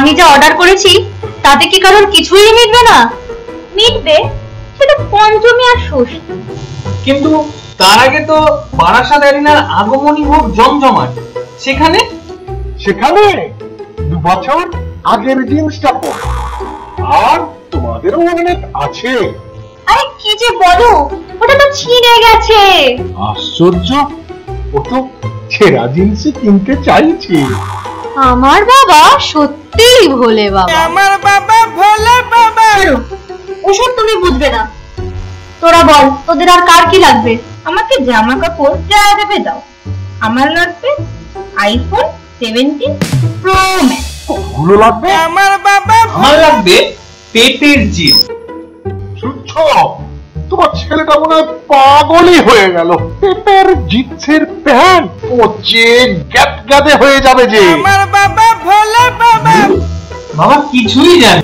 আমি যা অর্ডার করেছি তাতে কি কারণ কিছুই মিটবে না? মিটবে, সেটা পঞ্চমী আর ষষ্ঠী। কিন্তু তার আগে তো বারাসাত অ্যারিনার আগমনী ভোগ জমজমাট। সেখানে 2 বছর আগের জিনিসটা পড়ো। আর তোমাদেরও অনেক আছে। আরে কি যে বলো, ওটা তো ছিঁড়ে গেছে। আশ্চর্য, ও তো ছেঁড়া জিনিসই কিনতে চাইছি। আমার বাবা সত্যিই ভোলে বাবা। আমার বাবা ভোলে বাবা। ওসব তুমি বুঝবে না। তোরা বল, তোদের আর কার কি লাগবে? আমাকে জামা কাপড় যা দেবে দাও। আমার লাগবে আইফোন 17 প্রো ম্যাক্স। কতগুলো লাগবে? আমার বাবা আমার লাগবে পেটের জিপ। শুনছ, তোমার ছেলেটা মনে হয় পাগলই হয়ে গেল। পেপের জিন্সের প্যান্ট পচে গ্যাদে হয়ে যাবে যে। আমার বাবা ভোলে বাবা। বাবা কিছুই জানে।